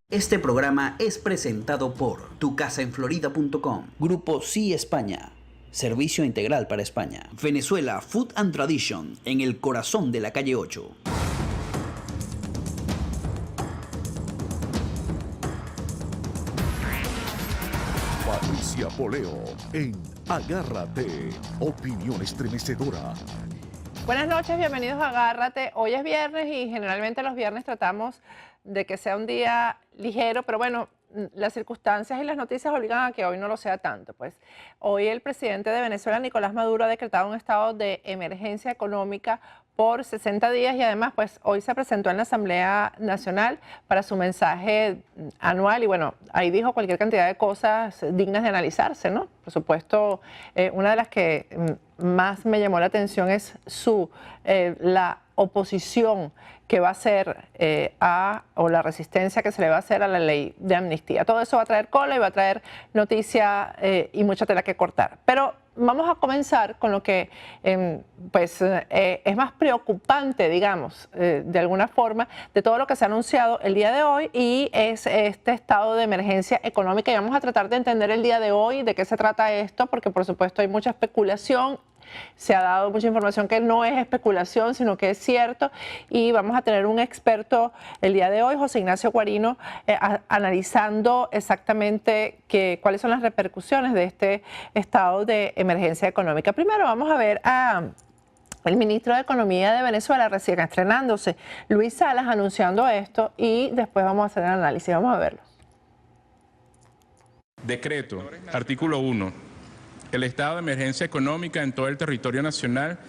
Este programa es presentado por tucasaenflorida.com, Grupo Sí España, servicio integral para España. Venezuela Food and Tradition, en el corazón de la calle 8. Patricia Poleo en Agárrate, opinión estremecedora. Buenas noches, bienvenidos a Agárrate. Hoy es viernes y generalmente los viernes tratamos de que sea un día ligero, pero bueno, las circunstancias y las noticias obligan a que hoy no lo sea tanto. Pues hoy el presidente de Venezuela, Nicolás Maduro, ha decretado un estado de emergencia económica por 60 días y además pues hoy se presentó en la Asamblea Nacional para su mensaje anual y bueno, ahí dijo cualquier cantidad de cosas dignas de analizarse, ¿no? Por supuesto, una de las que más me llamó la atención es la oposición que va a hacer o la resistencia que se le va a hacer a la ley de amnistía. Todo eso va a traer cola y va a traer noticia y mucha tela que cortar. Pero vamos a comenzar con lo que es más preocupante, digamos, de alguna forma, de todo lo que se ha anunciado el día de hoy y es este estado de emergencia económica. Y vamos a tratar de entender el día de hoy de qué se trata esto, porque por supuesto hay mucha especulación. Se ha dado mucha información que no es especulación, sino que es cierto. Y vamos a tener un experto el día de hoy, José Ignacio Guarino, analizando exactamente cuáles son las repercusiones de este estado de emergencia económica. Primero vamos a ver el ministro de Economía de Venezuela, recién estrenándose, Luis Salas, anunciando esto y después vamos a hacer el análisis. Vamos a verlo. Decreto, artículo 1. El estado de emergencia económica en todo el territorio nacional,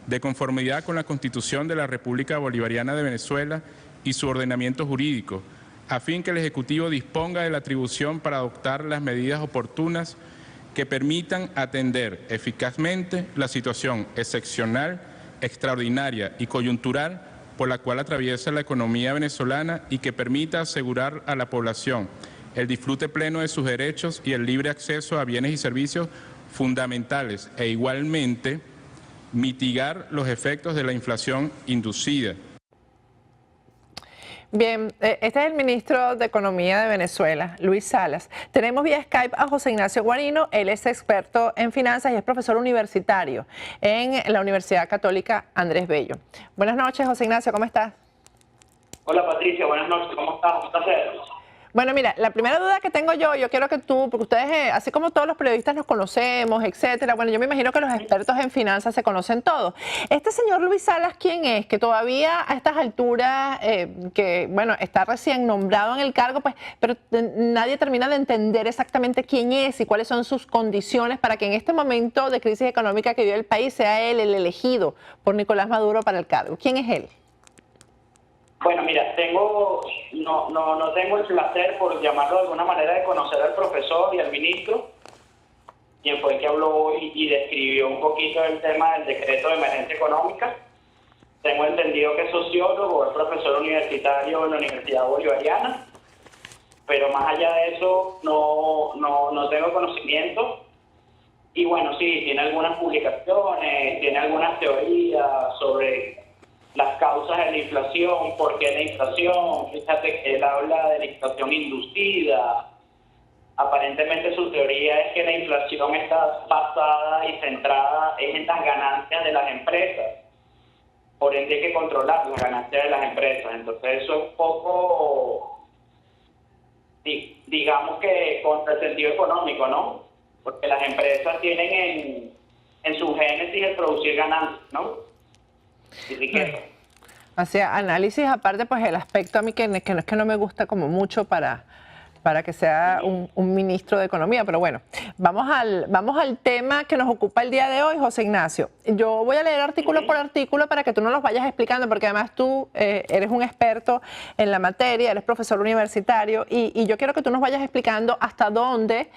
de conformidad con la Constitución de la República Bolivariana de Venezuela y su ordenamiento jurídico, a fin que el Ejecutivo disponga de la atribución para adoptar las medidas oportunas que permitan atender eficazmente la situación excepcional, extraordinaria y coyuntural por la cual atraviesa la economía venezolana y que permita asegurar a la población el disfrute pleno de sus derechos y el libre acceso a bienes y servicios fundamentales e igualmente mitigar los efectos de la inflación inducida. Bien, este es el ministro de Economía de Venezuela, Luis Salas. Tenemos vía Skype a José Ignacio Guarino, él es experto en finanzas y es profesor universitario en la Universidad Católica Andrés Bello. Buenas noches, José Ignacio, ¿cómo estás? Hola Patricia, buenas noches, ¿cómo estás? Un placer. Bueno, mira, la primera duda que tengo yo quiero que tú, porque ustedes, así como todos los periodistas nos conocemos, etcétera, bueno, yo me imagino que los expertos en finanzas se conocen todos. Este señor Luis Salas, ¿quién es? Que todavía a estas alturas, que bueno, está recién nombrado en el cargo, pues, pero nadie termina de entender exactamente quién es y cuáles son sus condiciones para que en este momento de crisis económica que vive el país sea él el elegido por Nicolás Maduro para el cargo. ¿Quién es él? Bueno, mira, no tengo el placer, por llamarlo de alguna manera, de conocer al profesor y al ministro, quien fue el que habló hoy y describió un poquito el tema del decreto de emergencia económica. Tengo entendido que es sociólogo, es profesor universitario en la Universidad Bolivariana, pero más allá de eso no tengo conocimiento. Y bueno, sí, tiene algunas publicaciones, tiene algunas teorías sobre las causas de la inflación, por qué la inflación. Fíjate que él habla de la inflación inducida. Aparentemente su teoría es que la inflación está basada y centrada en las ganancias de las empresas. Por ende hay que controlar las ganancias de las empresas. Entonces eso es un poco, digamos que contra el sentido económico, ¿no? Porque las empresas tienen en su génesis el producir ganancias, ¿no? Y riqueza. O sea, análisis aparte, pues el aspecto a mí que no es que no me gusta como mucho para que sea un ministro de Economía, pero bueno, vamos al tema que nos ocupa el día de hoy, José Ignacio. Yo voy a leer artículo por artículo para que tú nos los vayas explicando, porque además tú eres un experto en la materia, eres profesor universitario, y yo quiero que tú nos vayas explicando hasta dónde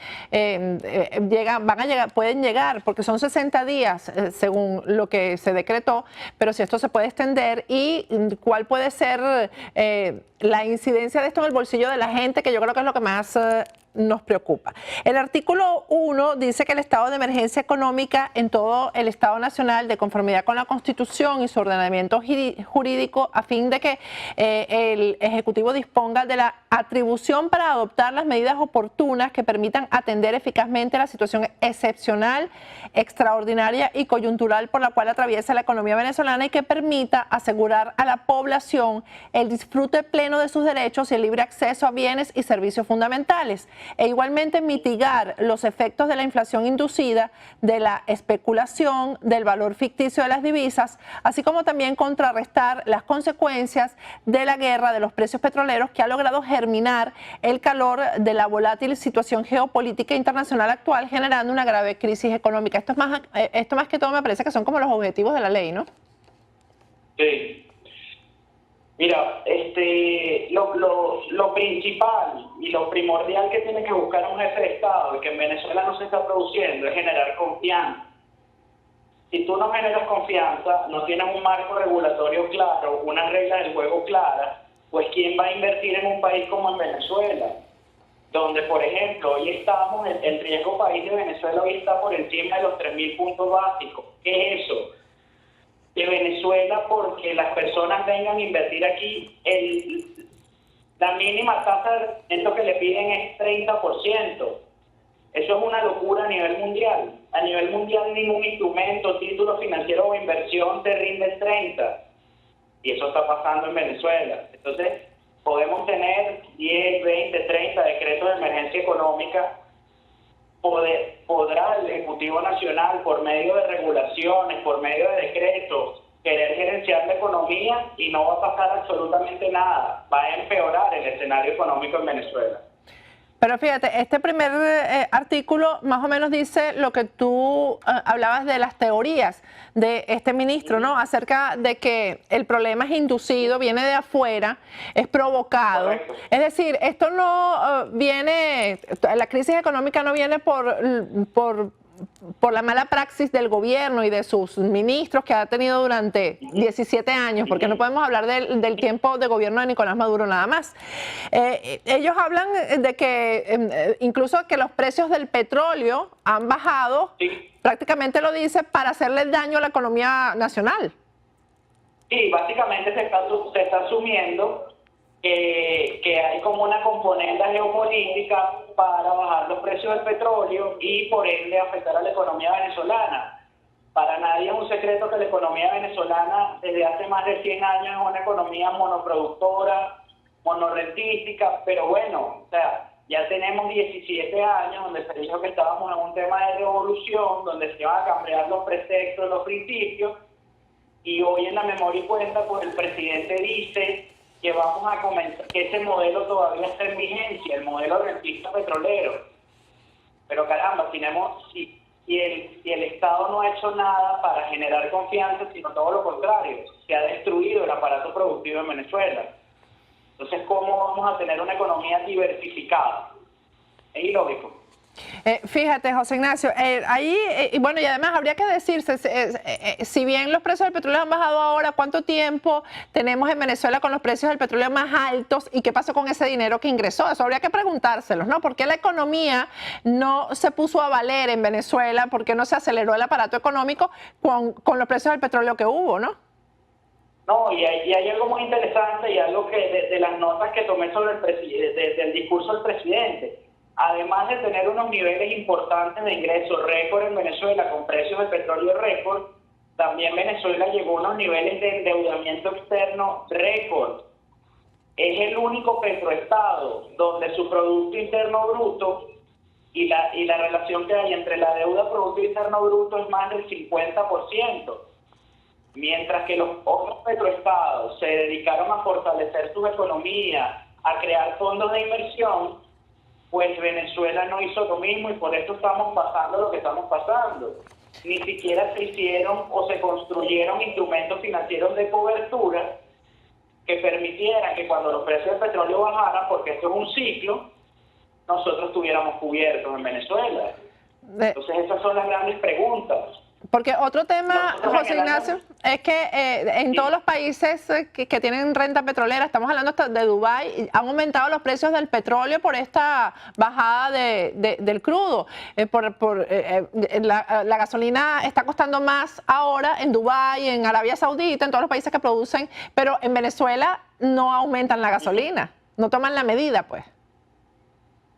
pueden llegar, porque son 60 días según lo que se decretó, pero si esto se puede extender y cuál puede ser la incidencia de esto en el bolsillo de la gente, que yo creo que es lo que más nos preocupa. El artículo 1 dice que el estado de emergencia económica en todo el Estado Nacional, de conformidad con la Constitución y su ordenamiento jurídico, a fin de que el Ejecutivo disponga de la atribución para adoptar las medidas oportunas que permitan atender eficazmente la situación excepcional, extraordinaria y coyuntural por la cual atraviesa la economía venezolana y que permita asegurar a la población el disfrute pleno de sus derechos y el libre acceso a bienes y servicios fundamentales, e igualmente mitigar los efectos de la inflación inducida, de la especulación, del valor ficticio de las divisas, así como también contrarrestar las consecuencias de la guerra de los precios petroleros que ha logrado germinar el calor de la volátil situación geopolítica internacional actual, generando una grave crisis económica. Esto más que todo me parece que son como los objetivos de la ley, ¿no? Sí. Mira, lo principal y lo primordial que tiene que buscar un jefe de Estado y que en Venezuela no se está produciendo es generar confianza. Si tú no generas confianza, no tienes un marco regulatorio claro, una regla del juego clara, pues ¿quién va a invertir en un país como en Venezuela? Donde, por ejemplo, hoy estamos, el riesgo país de Venezuela hoy está por encima de los 3.000 puntos básicos. ¿Qué es eso? De Venezuela, porque las personas vengan a invertir aquí, la mínima tasa de lo que le piden es 30%. Eso es una locura a nivel mundial. A nivel mundial ningún instrumento, título financiero o inversión te rinde 30%. Y eso está pasando en Venezuela. Entonces, podemos tener 10, 20, 30 decretos de emergencia económica. Podrá el Ejecutivo Nacional, por medio de regulaciones, por medio de decretos, querer gerenciar la economía y no va a pasar absolutamente nada. Va a empeorar el escenario económico en Venezuela. Pero fíjate, este primer artículo más o menos dice lo que tú hablabas de las teorías de este ministro, ¿no? Acerca de que el problema es inducido, viene de afuera, es provocado. Correcto. Es decir, esto no viene, la crisis económica no viene por la mala praxis del gobierno y de sus ministros que ha tenido durante 17 años, porque no podemos hablar del tiempo de gobierno de Nicolás Maduro nada más. Ellos hablan de que incluso que los precios del petróleo han bajado, Sí. prácticamente lo dice, para hacerle daño a la economía nacional. Sí, básicamente se está asumiendo que hay como una componente geopolítica para bajar los precios del petróleo y por ende afectar a la economía venezolana. Para nadie es un secreto que la economía venezolana desde hace más de 100 años es una economía monoproductora, monorrentística, pero bueno, o sea, ya tenemos 17 años donde se dijo que estábamos en un tema de revolución, donde se iban a cambiar los preceptos, los principios, y hoy en la memoria y cuenta, pues el presidente dice que vamos a comenzar, que ese modelo todavía está en vigencia, el modelo rentista petrolero. Pero caramba, si el Estado no ha hecho nada para generar confianza, sino todo lo contrario, se ha destruido el aparato productivo en Venezuela. Entonces, ¿cómo vamos a tener una economía diversificada? Es ilógico. Fíjate, José Ignacio, ahí, bueno, y además habría que decirse, si bien los precios del petróleo han bajado ahora, ¿cuánto tiempo tenemos en Venezuela con los precios del petróleo más altos y qué pasó con ese dinero que ingresó? Eso habría que preguntárselos, ¿no? ¿Por qué la economía no se puso a valer en Venezuela? ¿Por qué no se aceleró el aparato económico con los precios del petróleo que hubo, no? No, y hay algo muy interesante y algo que de las notas que tomé sobre del discurso del presidente. Además de tener unos niveles importantes de ingresos récord en Venezuela con precios del petróleo récord, también Venezuela llegó a unos niveles de endeudamiento externo récord. Es el único petroestado donde su Producto Interno Bruto y la relación que hay entre la deuda Producto Interno Bruto es más del 50%. Mientras que los otros petroestados se dedicaron a fortalecer sus economías, a crear fondos de inversión, pues Venezuela no hizo lo mismo y por eso estamos pasando lo que estamos pasando. Ni siquiera se hicieron o se construyeron instrumentos financieros de cobertura que permitieran que cuando los precios del petróleo bajaran, porque esto es un ciclo, nosotros estuviéramos cubiertos en Venezuela. Entonces esas son las grandes preguntas. Porque otro tema, José Ignacio, es que en todos los países que tienen renta petrolera, estamos hablando hasta de Dubái, han aumentado los precios del petróleo por esta bajada del crudo. La gasolina está costando más ahora en Dubái, en Arabia Saudita, en todos los países que producen, pero en Venezuela no aumentan la gasolina, no toman la medida, pues.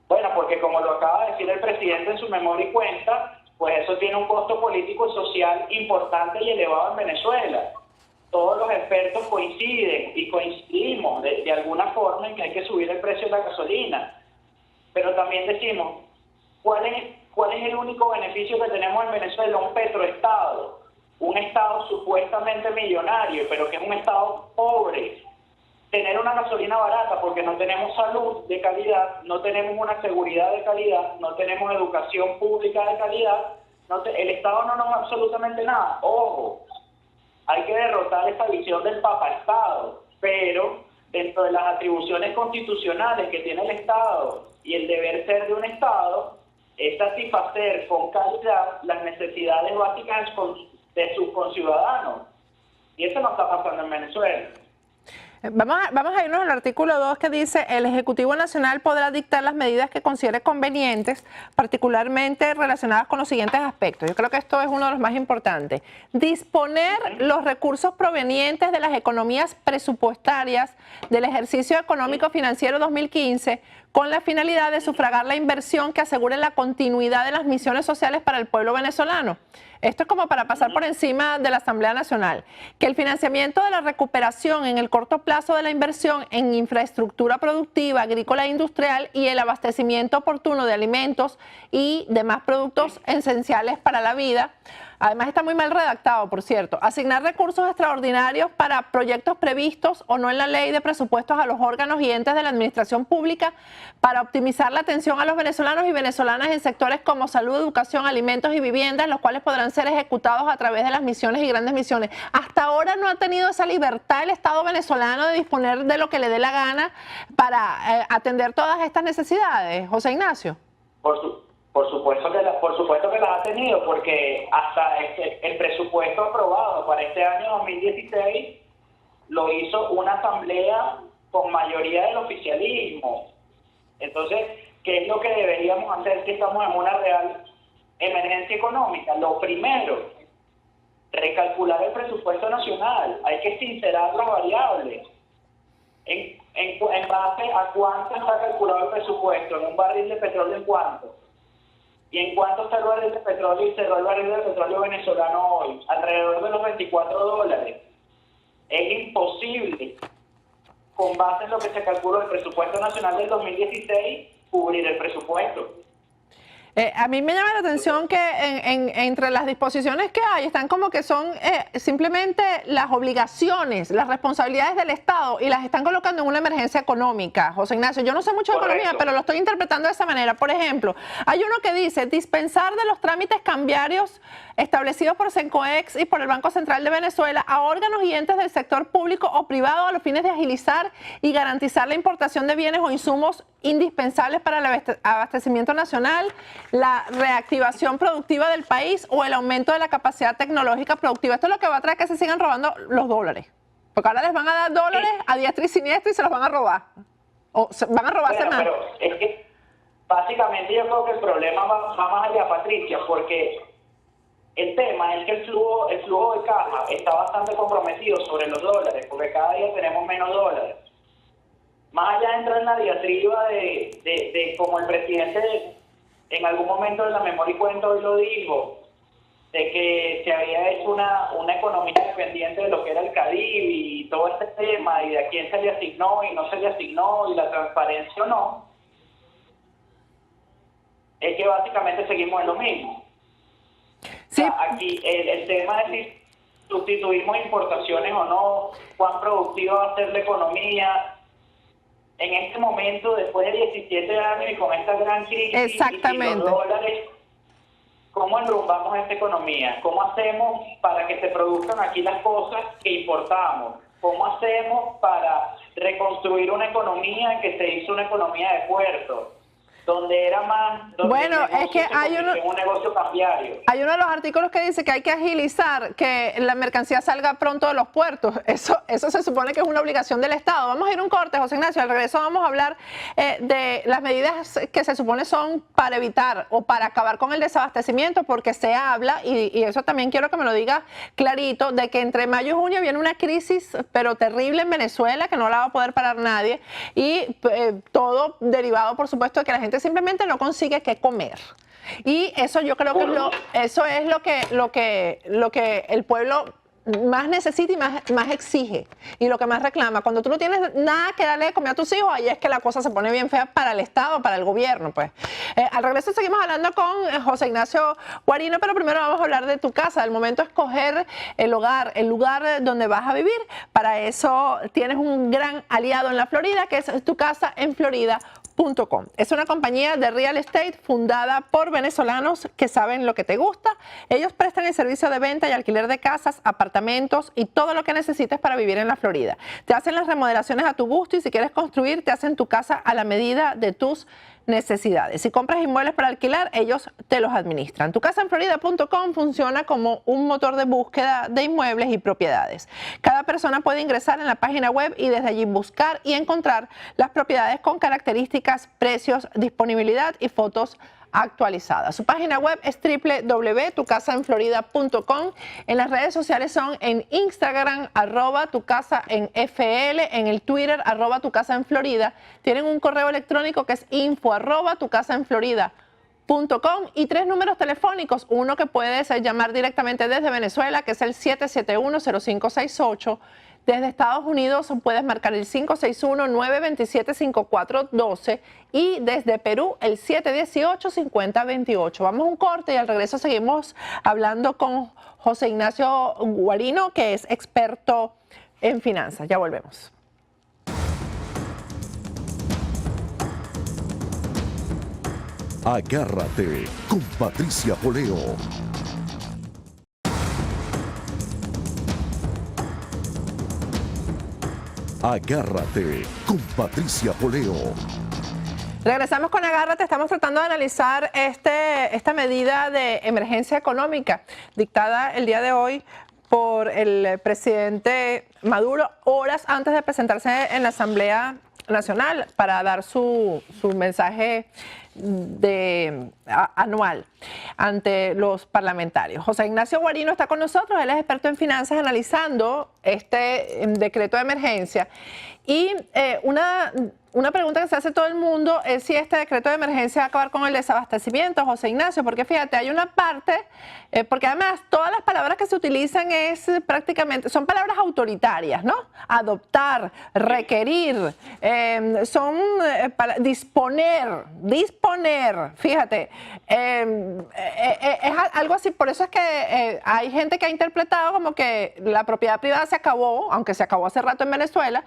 Bueno, porque como lo acaba de decir el presidente en su memoria y cuenta, pues eso tiene un costo político y social importante y elevado en Venezuela. Todos los expertos coinciden y coincidimos de alguna forma en que hay que subir el precio de la gasolina. Pero también decimos, ¿cuál es el único beneficio que tenemos en Venezuela? Un petroestado, un estado supuestamente millonario, pero que es un estado pobre. Tener una gasolina barata porque no tenemos salud de calidad, no tenemos una seguridad de calidad, no tenemos educación pública de calidad, el Estado no nos da absolutamente nada. Ojo, hay que derrotar esta visión del papá-Estado, pero dentro de las atribuciones constitucionales que tiene el Estado y el deber ser de un Estado, es satisfacer con calidad las necesidades básicas de sus conciudadanos. Y eso no está pasando en Venezuela. Vamos a irnos al artículo 2 que dice: el Ejecutivo Nacional podrá dictar las medidas que considere convenientes, particularmente relacionadas con los siguientes aspectos. Yo creo que esto es uno de los más importantes. Disponer los recursos provenientes de las economías presupuestarias del ejercicio económico financiero 2015 con la finalidad de sufragar la inversión que asegure la continuidad de las misiones sociales para el pueblo venezolano. Esto es como para pasar por encima de la Asamblea Nacional. Que el financiamiento de la recuperación en el corto plazo de la inversión en infraestructura productiva, agrícola e industrial y el abastecimiento oportuno de alimentos y demás productos esenciales para la vida. Además está muy mal redactado, por cierto. Asignar recursos extraordinarios para proyectos previstos o no en la ley de presupuestos a los órganos y entes de la administración pública para optimizar la atención a los venezolanos y venezolanas en sectores como salud, educación, alimentos y viviendas, los cuales podrán ser ejecutados a través de las misiones y grandes misiones. Hasta ahora no ha tenido esa libertad el Estado venezolano de disponer de lo que le dé la gana para atender todas estas necesidades, José Ignacio. Por supuesto que las ha tenido, porque hasta el presupuesto aprobado para este año 2016 lo hizo una asamblea con mayoría del oficialismo. Entonces, ¿qué es lo que deberíamos hacer si estamos en una real emergencia económica? Lo primero, recalcular el presupuesto nacional. Hay que sincerar las variables. En base a cuánto está calculado el presupuesto, en un barril de petróleo, ¿en cuánto? ¿Y en cuánto está el barril de petróleo y cerró el barril de petróleo venezolano hoy? Alrededor de los $24. Es imposible, con base en lo que se calculó el presupuesto nacional del 2016, cubrir el presupuesto. A mí me llama la atención que entre las disposiciones que hay están como que son simplemente las obligaciones, las responsabilidades del Estado y las están colocando en una emergencia económica. José Ignacio, yo no sé mucho de economía, pero lo estoy interpretando de esa manera. Por ejemplo, hay uno que dice dispensar de los trámites cambiarios establecidos por Sencoex y por el Banco Central de Venezuela a órganos y entes del sector público o privado a los fines de agilizar y garantizar la importación de bienes o insumos indispensables para el abastecimiento nacional, la reactivación productiva del país o el aumento de la capacidad tecnológica productiva. Esto es lo que va a traer que se sigan robando los dólares. Porque ahora les van a dar dólares a diestra y siniestra y se los van a robar. O van a robarse más. Pero es que básicamente yo creo que el problema va más allá, Patricia, porque el tema es que el flujo de caja está bastante comprometido sobre los dólares, porque cada día tenemos menos dólares. Más allá entra en la diatriba de como el presidente en algún momento de la memoria y cuenta hoy lo dijo, de que se había hecho una economía dependiente de lo que era el Caribe y todo este tema, y de a quién se le asignó y no se le asignó, y la transparencia o no, es que básicamente seguimos en lo mismo. Sí. O sea, aquí el tema es si sustituimos importaciones o no, cuán productiva va a ser la economía. En este momento, después de 17 años y con esta gran crisis, exactamente, y los dólares, ¿cómo enrumbamos esta economía? ¿Cómo hacemos para que se produzcan aquí las cosas que importamos? ¿Cómo hacemos para reconstruir una economía que se hizo una economía de puerto? donde era más... Donde bueno, es que hay un negocio cambiario. Hay uno de los artículos que dice que hay que agilizar que la mercancía salga pronto de los puertos. Eso se supone que es una obligación del Estado. Vamos a ir a un corte, José Ignacio. Al regreso vamos a hablar de las medidas que se supone son para evitar o para acabar con el desabastecimiento, porque se habla, y eso también quiero que me lo digas clarito, de que entre mayo y junio viene una crisis, pero terrible en Venezuela, que no la va a poder parar nadie, y todo derivado, por supuesto, de que la gente simplemente no consigue qué comer. Y eso yo creo que eso es lo que el pueblo más necesita y más exige, y lo que más reclama. Cuando tú no tienes nada que darle de comer a tus hijos, ahí es que la cosa se pone bien fea para el Estado, para el gobierno, pues. Al regreso seguimos hablando con José Ignacio Guarino, pero primero vamos a hablar de tu casa, del momento de escoger el lugar donde vas a vivir. Para eso tienes un gran aliado en la Florida, que es Tu Casa en Florida.com. Es una compañía de real estate fundada por venezolanos que saben lo que te gusta. Ellos prestan el servicio de venta y alquiler de casas, apartamentos y todo lo que necesites para vivir en la Florida. Te hacen las remodelaciones a tu gusto, y si quieres construir, te hacen tu casa a la medida de tus necesidades. Si compras inmuebles para alquilar, ellos te los administran. Tucasaenflorida.com funciona como un motor de búsqueda de inmuebles y propiedades. Cada persona puede ingresar en la página web y desde allí buscar y encontrar las propiedades con características, precios, disponibilidad y fotos actualizada. Su página web es www.tucasaenflorida.com. En las redes sociales son en Instagram, @tucasaenfl, en el Twitter, @tucasaenflorida. Tienen un correo electrónico que es info@tucasaenflorida.com y 3 números telefónicos, uno que puedes llamar directamente desde Venezuela, que es el 771-0568. Desde Estados Unidos puedes marcar el 561-927-5412 y desde Perú el 718-5028. Vamos a un corte y al regreso seguimos hablando con José Ignacio Guarino, que es experto en finanzas. Ya volvemos. Agárrate con Patricia Poleo. Agárrate con Patricia Poleo. Regresamos con Agárrate. Estamos tratando de analizar esta medida de emergencia económica dictada el día de hoy por el presidente Maduro, horas antes de presentarse en la Asamblea Nacional para dar su mensaje anual ante los parlamentarios. José Ignacio Guarino está con nosotros. Él es experto en finanzas, analizando este decreto de emergencia. Y una pregunta que se hace todo el mundo es si este decreto de emergencia va a acabar con el desabastecimiento, José Ignacio, porque fíjate, hay una parte, porque además todas las palabras que se utilizan son palabras autoritarias, ¿no? Adoptar, requerir, disponer, fíjate, es algo así. Por eso es que hay gente que ha interpretado como que la propiedad privada se acabó, aunque se acabó hace rato en Venezuela,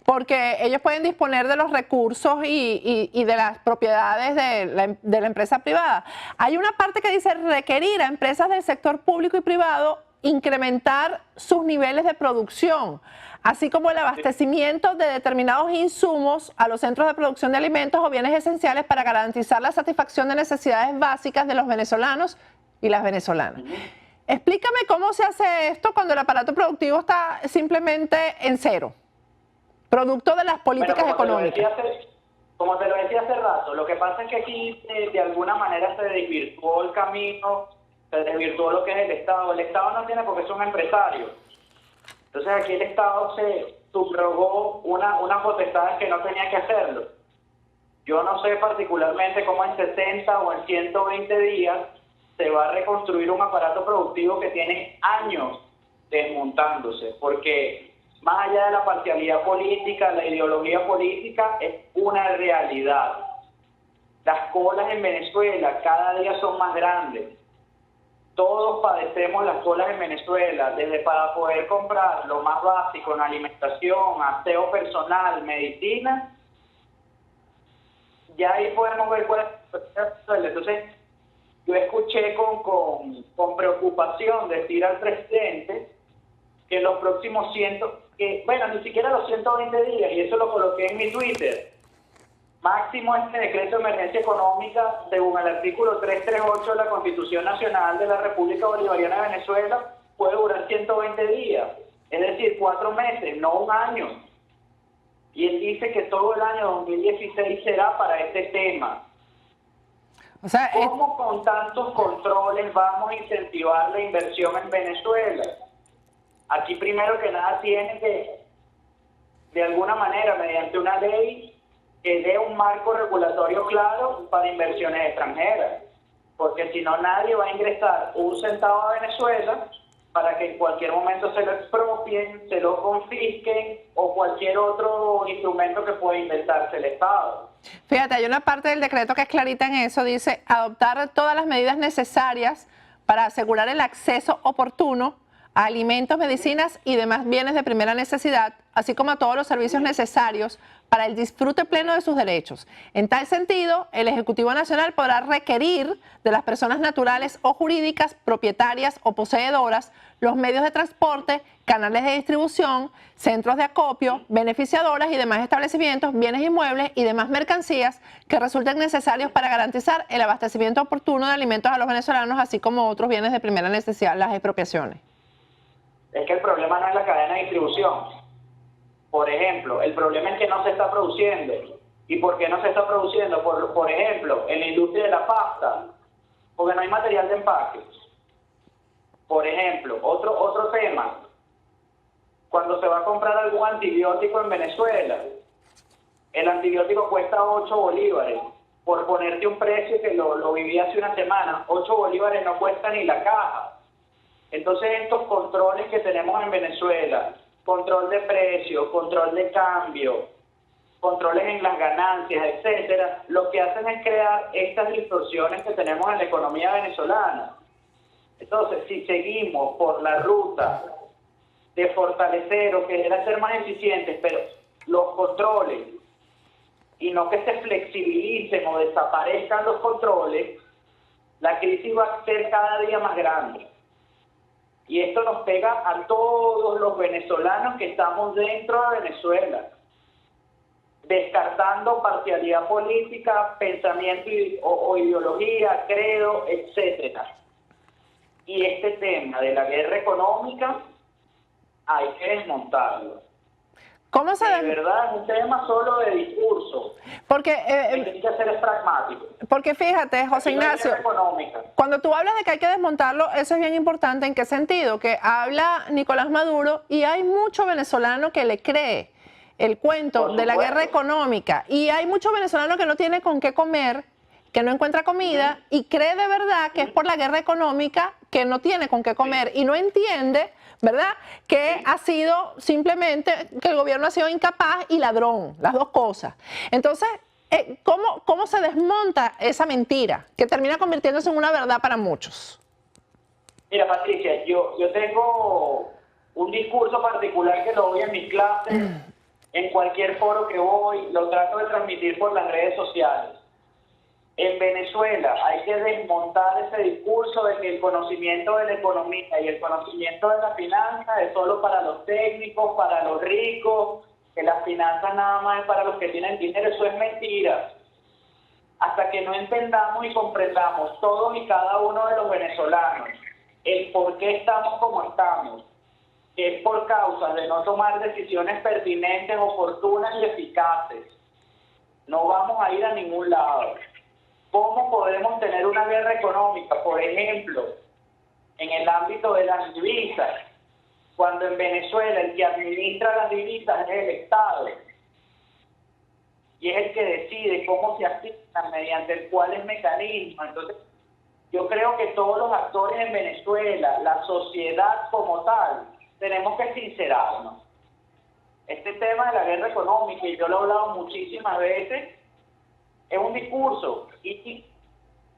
porque ellos pueden disponer de los recursos y de las propiedades de la empresa privada. Hay una parte que dice requerir a empresas del sector público y privado incrementar sus niveles de producción, así como el abastecimiento de determinados insumos a los centros de producción de alimentos o bienes esenciales para garantizar la satisfacción de necesidades básicas de los venezolanos y las venezolanas. Explícame cómo se hace esto cuando el aparato productivo está simplemente en cero, producto de las políticas económicas. Como te lo decía hace rato, lo que pasa es que aquí de alguna manera se desvirtuó el camino, se desvirtuó lo que es el Estado. El Estado no tiene porque son empresarios. Entonces aquí el Estado se subrogó unas potestades que no tenía que hacerlo. Yo no sé particularmente cómo en 60 o en 120 días se va a reconstruir un aparato productivo que tiene años desmontándose, porque más allá de la parcialidad política, la ideología política es una realidad. Las colas en Venezuela cada día son más grandes. Todos padecemos las colas en Venezuela, desde para poder comprar lo más básico en alimentación, aseo personal, medicina. Ya ahí podemos ver cuál es la situación. Entonces, yo escuché con preocupación decir al presidente que en los próximos ni siquiera los 120 días, y eso lo coloqué en mi Twitter, Máximo, este decreto de emergencia económica, según el artículo 338 de la Constitución Nacional de la República Bolivariana de Venezuela, puede durar 120 días, es decir, 4 meses, no un año. Y él dice que todo el año 2016 será para este tema. O sea, ¿Cómo con tantos controles vamos a incentivar la inversión en Venezuela? Aquí primero que nada tiene que, de alguna manera, mediante una ley, que dé un marco regulatorio claro para inversiones extranjeras. Porque si no, nadie va a ingresar un centavo a Venezuela para que en cualquier momento se lo expropien, se lo confisquen o cualquier otro instrumento que pueda inventarse el Estado. fíjate, hay una parte del decreto que es clarita en eso, dice adoptar todas las medidas necesarias para asegurar el acceso oportuno a alimentos, medicinas y demás bienes de primera necesidad, así como a todos los servicios necesarios para el disfrute pleno de sus derechos. En tal sentido, el Ejecutivo Nacional podrá requerir de las personas naturales o jurídicas, propietarias o poseedoras, los medios de transporte, canales de distribución, centros de acopio, beneficiadoras y demás establecimientos, bienes inmuebles y demás mercancías que resulten necesarios para garantizar el abastecimiento oportuno de alimentos a los venezolanos, así como otros bienes de primera necesidad, las expropiaciones. Es que el problema no es la cadena de distribución. Por ejemplo, el problema es que no se está produciendo. ¿Y por qué no se está produciendo? Por ejemplo, en la industria de la pasta, porque no hay material de empaque. Por ejemplo, otro tema, cuando se va a comprar algún antibiótico en Venezuela, el antibiótico cuesta 8 bolívares. Por ponerte un precio que lo viví hace una semana, 8 bolívares no cuesta ni la caja. Entonces estos controles que tenemos en Venezuela, control de precio, control de cambio, controles en las ganancias, etcétera, lo que hacen es crear estas distorsiones que tenemos en la economía venezolana. Entonces, si seguimos por la ruta de fortalecer o querer ser más eficientes, pero los controles, y no que se flexibilicen o desaparezcan los controles, la crisis va a ser cada día más grande. Y esto nos pega a todos los venezolanos que estamos dentro de Venezuela, descartando parcialidad política, pensamiento o ideología, credo, etcétera. Y este tema de la guerra económica hay que desmontarlo. ¿Cómo se De verdad, es un tema solo de discurso. Porque, Lo que hay que hacer es pragmático. porque fíjate, José Aquí no hay Ignacio, guerra económica. cuando tú hablas de que hay que desmontarlo, eso es bien importante. ¿En qué sentido? Que habla Nicolás Maduro y hay mucho venezolano que le cree el cuento Por de la supuesto. guerra económica. Y hay mucho venezolano que no tiene con qué comer, que no encuentra comida y cree de verdad que es por la guerra económica que no tiene con qué comer y no entiende, ¿verdad?, que ha sido simplemente que el gobierno ha sido incapaz y ladrón, las dos cosas. Entonces, ¿cómo se desmonta esa mentira que termina convirtiéndose en una verdad para muchos? Mira, Patricia, yo tengo un discurso particular que lo doy en mis clases, en cualquier foro que voy, lo trato de transmitir por las redes sociales. En Venezuela hay que desmontar ese discurso de que el conocimiento de la economía y el conocimiento de la finanza es solo para los técnicos, para los ricos, que las finanzas nada más es para los que tienen dinero. Eso es mentira. Hasta que no entendamos y comprendamos todos y cada uno de los venezolanos el por qué estamos como estamos, que es por causa de no tomar decisiones pertinentes, oportunas y eficaces, no vamos a ir a ningún lado. ¿Cómo podemos tener una guerra económica? Por ejemplo, en el ámbito de las divisas, cuando en Venezuela el que administra las divisas es el Estado y es el que decide cómo se asignan, mediante cuáles mecanismos. Entonces, yo creo que todos los actores en Venezuela, la sociedad como tal, tenemos que sincerarnos. Este tema de la guerra económica, y yo lo he hablado muchísimas veces, es un discurso y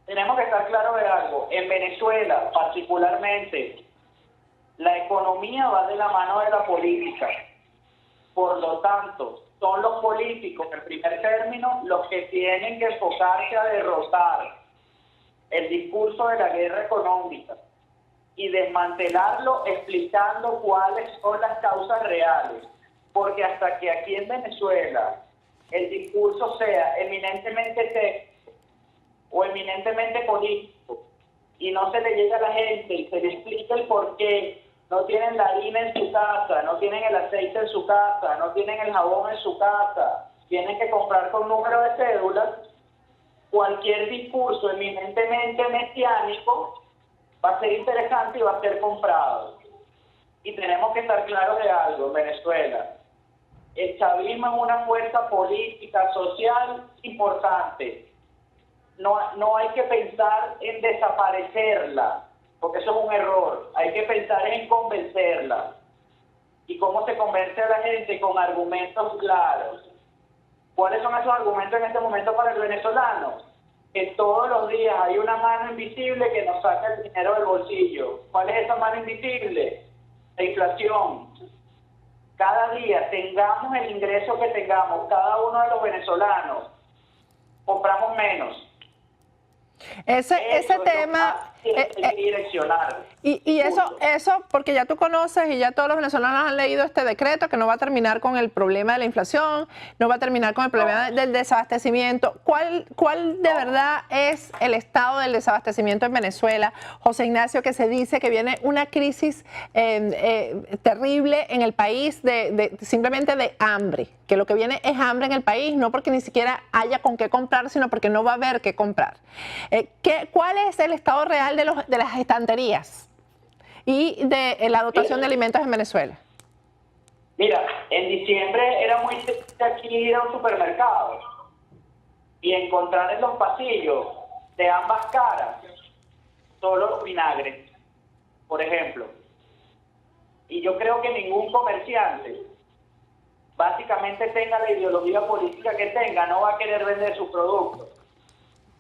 tenemos que estar claros de algo. En Venezuela, particularmente, la economía va de la mano de la política. Por lo tanto, son los políticos, en primer término, los que tienen que enfocarse a derrotar el discurso de la guerra económica y desmantelarlo explicando cuáles son las causas reales. Porque hasta que aquí en Venezuela el discurso sea eminentemente técnico o eminentemente político y no se le llega a la gente y se le explica el por qué no tienen la harina en su casa, no tienen el aceite en su casa, no tienen el jabón en su casa, tienen que comprar con número de cédulas, cualquier discurso eminentemente mesiánico va a ser interesante y va a ser comprado. Y tenemos que estar claros de algo en Venezuela. El chavismo es una fuerza política, social importante. No hay que pensar en desaparecerla, porque eso es un error. Hay que pensar en convencerla. ¿Y cómo se convence a la gente? Con argumentos claros. ¿Cuáles son esos argumentos en este momento para el venezolano? Que todos los días hay una mano invisible que nos saca el dinero del bolsillo. ¿Cuál es esa mano invisible? La inflación. Cada día, tengamos el ingreso que tengamos, cada uno de los venezolanos, compramos menos. Ese tema... direccionar. Y eso, porque ya tú conoces y ya todos los venezolanos han leído este decreto que no va a terminar con el problema de la inflación, no va a terminar con el problema del desabastecimiento. ¿Cuál de verdad es el estado del desabastecimiento en Venezuela, José Ignacio, que se dice que viene una crisis terrible en el país simplemente de hambre? Que lo que viene es hambre en el país, no porque ni siquiera haya con qué comprar, sino porque no va a haber qué comprar. ¿Cuál es el estado real de las estanterías y de la dotación de alimentos en Venezuela? Mira, en diciembre era muy triste aquí ir a un supermercado y encontrar en los pasillos de ambas caras solo vinagre, por ejemplo. Y yo creo que ningún comerciante, básicamente tenga la ideología política que tenga, no va a querer vender sus productos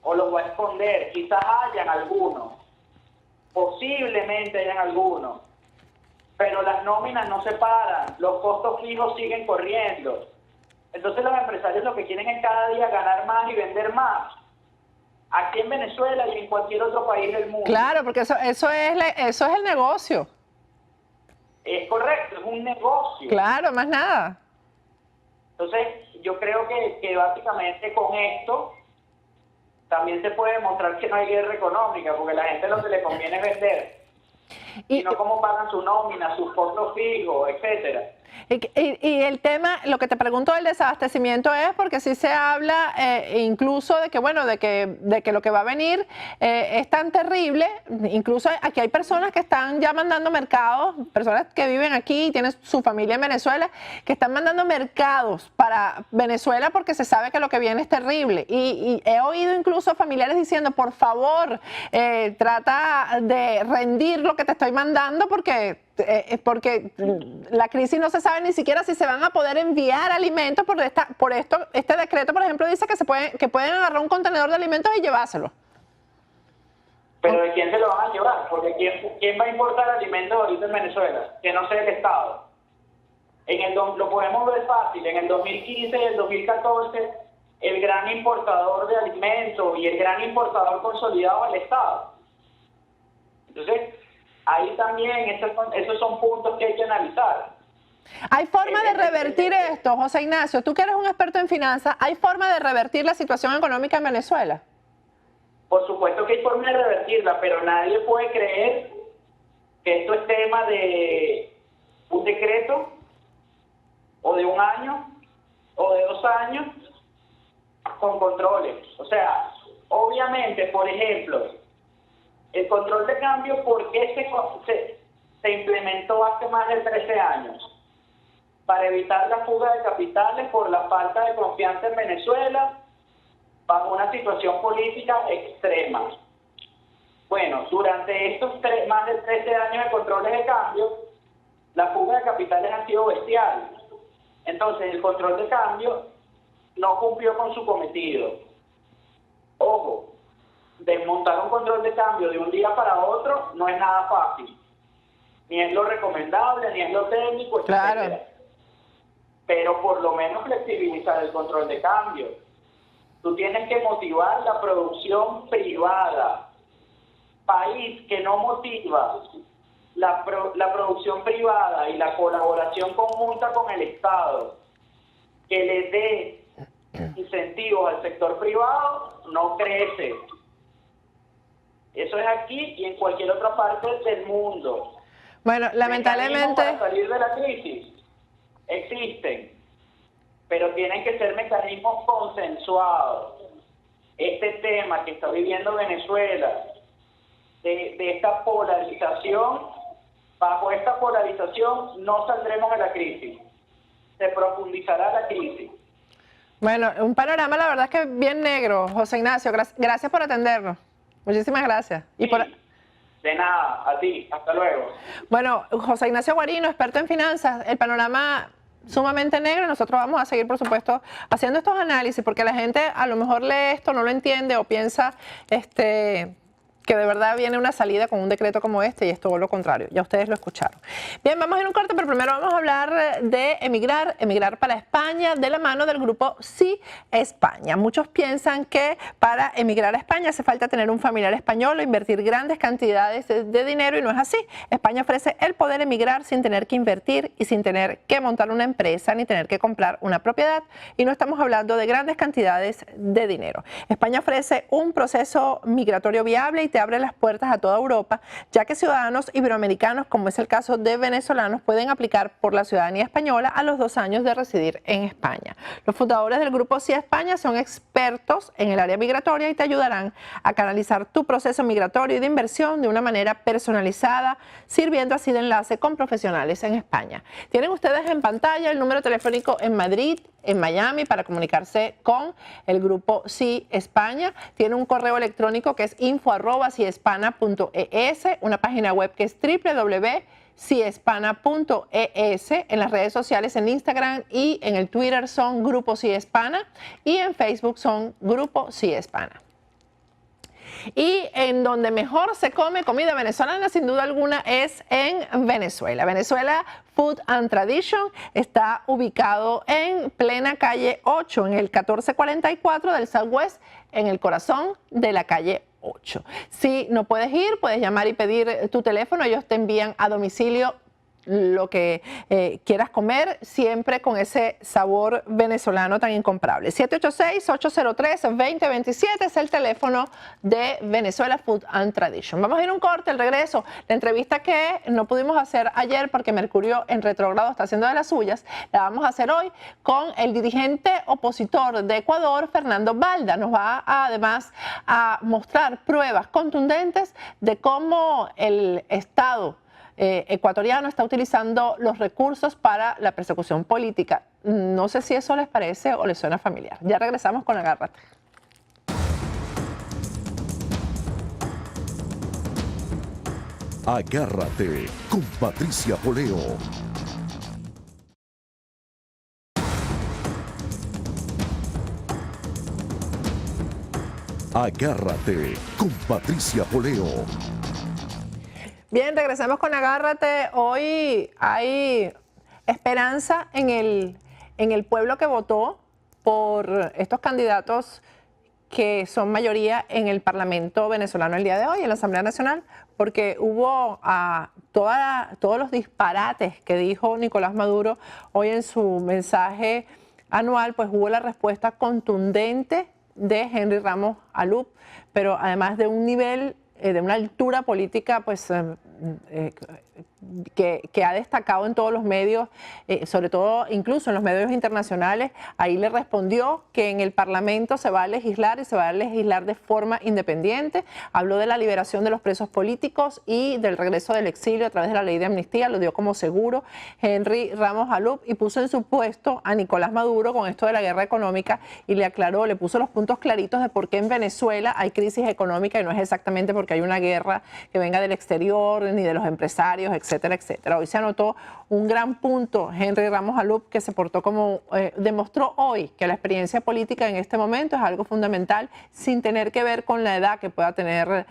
o los va a esconder. Quizás hayan algunos, posiblemente hayan algunos, pero las nóminas no se paran, los costos fijos siguen corriendo. Entonces los empresarios lo que quieren es cada día ganar más y vender más, aquí en Venezuela y en cualquier otro país del mundo. Claro, porque eso es el negocio. Es correcto, es un negocio. Claro, más nada. Entonces, yo creo que básicamente con esto también se puede demostrar que no hay guerra económica, porque a la gente lo que le conviene es vender, y no cómo pagan su nómina, sus costos fijos, etcétera. Y el tema, lo que te pregunto del desabastecimiento es porque sí se habla incluso de que, bueno, de que lo que va a venir es tan terrible. Incluso aquí hay personas que están ya mandando mercados, personas que viven aquí y tienen su familia en Venezuela, que están mandando mercados para Venezuela porque se sabe que lo que viene es terrible. Y he oído incluso familiares diciendo, por favor, trata de rendir lo que te estoy mandando porque la crisis no se sabe ni siquiera si se van a poder enviar alimentos por este decreto, por ejemplo, dice que pueden agarrar un contenedor de alimentos y llevárselo. ¿Pero de quién se lo van a llevar? Porque ¿quién va a importar alimentos ahorita en Venezuela? Que no sea el Estado. Lo podemos ver fácil, en el 2015 y el 2014, el gran importador de alimentos y el gran importador consolidado es el Estado. Entonces, ahí también esos son puntos que hay que analizar. ¿Hay forma de revertir esto, José Ignacio? Tú que eres un experto en finanzas, ¿hay forma de revertir la situación económica en Venezuela? Por supuesto que hay forma de revertirla, pero nadie puede creer que esto es tema de un decreto, o de un año, o de 2 años, con controles. O sea, obviamente, por ejemplo, el control de cambio, ¿por qué se implementó hace más de 13 años? Para evitar la fuga de capitales por la falta de confianza en Venezuela bajo una situación política extrema. Bueno, durante estos más de 13 años de controles de cambio, la fuga de capitales ha sido bestial. Entonces, el control de cambio no cumplió con su cometido. Ojo, desmontar un control de cambio de un día para otro no es nada fácil. Ni es lo recomendable, ni es lo técnico, etc. Claro. Pero por lo menos flexibilizar el control de cambio. Tú tienes que motivar la producción privada. País que no motiva la producción privada y la colaboración conjunta con el Estado, que le dé incentivos al sector privado, no crece. Eso es aquí y en cualquier otra parte del mundo. Bueno, lamentablemente... Para salir de la crisis existen, pero tienen que ser mecanismos consensuados. Este tema que está viviendo Venezuela, de esta polarización, bajo esta polarización no saldremos de la crisis, se profundizará la crisis. Bueno, un panorama la verdad es que bien negro, José Ignacio, gracias por atendernos. Muchísimas gracias. Sí, de nada, a ti, hasta luego. Bueno, José Ignacio Guarino, experto en finanzas, el panorama sumamente negro. Nosotros vamos a seguir, por supuesto, haciendo estos análisis, porque la gente a lo mejor lee esto, no lo entiende o piensa que de verdad viene una salida con un decreto como este y es todo lo contrario. Ya ustedes lo escucharon. Bien, vamos a ir a un corte, pero primero vamos a hablar de emigrar para España de la mano del grupo Sí España. Muchos piensan que para emigrar a España hace falta tener un familiar español o invertir grandes cantidades de dinero y no es así. España ofrece el poder emigrar sin tener que invertir y sin tener que montar una empresa ni tener que comprar una propiedad y no estamos hablando de grandes cantidades de dinero. España ofrece un proceso migratorio viable y te abre las puertas a toda Europa, ya que ciudadanos iberoamericanos, como es el caso de venezolanos, pueden aplicar por la ciudadanía española a los 2 años de residir en España. Los fundadores del grupo Sí España son expertos en el área migratoria y te ayudarán a canalizar tu proceso migratorio y de inversión de una manera personalizada, sirviendo así de enlace con profesionales en España. Tienen ustedes en pantalla el número telefónico en Madrid, en Miami, para comunicarse con el grupo Sí España. Tiene un correo electrónico que es info@siespana.es, una página web que es www.siespana.es. En las redes sociales, en Instagram y en el Twitter son Grupo Sí Hispana y en Facebook son Grupo Sí Hispana. Y en donde mejor se come comida venezolana, sin duda alguna, es en Venezuela. Venezuela Food and Tradition está ubicado en plena calle 8, en el 1444 del Southwest, en el corazón de la calle 8. Si no puedes ir, puedes llamar y pedir tu teléfono. Ellos te envían a domicilio lo que quieras comer, siempre con ese sabor venezolano tan incomparable. 786-803-2027 es el teléfono de Venezuela Food and Tradition. Vamos a ir a un corte, al regreso. La entrevista que no pudimos hacer ayer porque Mercurio en retrógrado está haciendo de las suyas, la vamos a hacer hoy con el dirigente opositor de Ecuador, Fernando Balda. Nos va además a mostrar pruebas contundentes de cómo el Estado ecuatoriano está utilizando los recursos para la persecución política. No sé si eso les parece o les suena familiar. Ya regresamos con Agárrate. Agárrate con Patricia Poleo. Agárrate con Patricia Poleo. Bien, regresamos con Agárrate. Hoy hay esperanza en el pueblo que votó por estos candidatos que son mayoría en el Parlamento venezolano el día de hoy, en la Asamblea Nacional, porque hubo todos los disparates que dijo Nicolás Maduro hoy en su mensaje anual, pues hubo la respuesta contundente de Henry Ramos Alup, pero además de un nivel de una altura política pues que ha destacado en todos los medios, sobre todo incluso en los medios internacionales. Ahí le respondió que en el Parlamento se va a legislar y se va a legislar de forma independiente. Habló de la liberación de los presos políticos y del regreso del exilio a través de la ley de amnistía, lo dio como seguro Henry Ramos Alup y puso en su puesto a Nicolás Maduro con esto de la guerra económica y le aclaró, le puso los puntos claritos de por qué en Venezuela hay crisis económica y no es exactamente porque hay una guerra que venga del exterior ni de los empresarios, etcétera, etcétera. Hoy se anotó un gran punto Henry Ramos Alup, que se portó como, demostró hoy que la experiencia política en este momento es algo fundamental sin tener que ver con la edad que pueda tener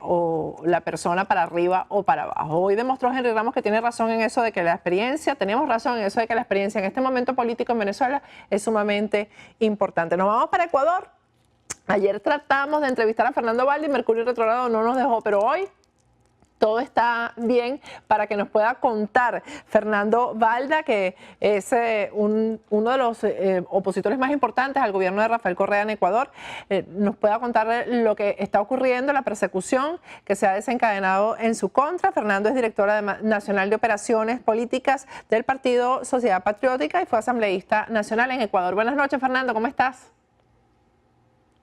o la persona para arriba o para abajo. Hoy demostró Henry Ramos que tiene razón en eso de que la experiencia, tenemos razón en eso de que la experiencia en este momento político en Venezuela es sumamente importante. Nos vamos para Ecuador. Ayer tratamos de entrevistar a Fernando Balda y Mercurio retrógrado no nos dejó, pero hoy todo está bien, para que nos pueda contar Fernando Balda, que es uno de los opositores más importantes al gobierno de Rafael Correa en Ecuador, nos pueda contar lo que está ocurriendo, la persecución que se ha desencadenado en su contra. Fernando es directora nacional de operaciones políticas del Partido Sociedad Patriótica y fue asambleísta nacional en Ecuador. Buenas noches, Fernando, ¿cómo estás?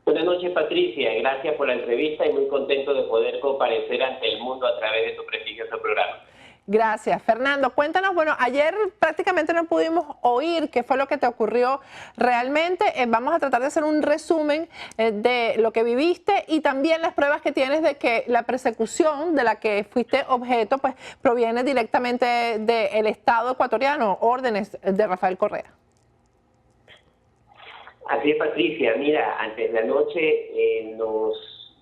Buenas noches, Patricia. Gracias por la entrevista y muy contento de poder comparecer ante el mundo a través de tu prestigioso programa. Gracias, Fernando. Cuéntanos, bueno, ayer prácticamente no pudimos oír qué fue lo que te ocurrió realmente. Vamos a tratar de hacer un resumen de lo que viviste y también las pruebas que tienes de que la persecución de la que fuiste objeto pues proviene directamente del Estado ecuatoriano, órdenes de Rafael Correa. Así es, Patricia. Mira, antes de anoche nos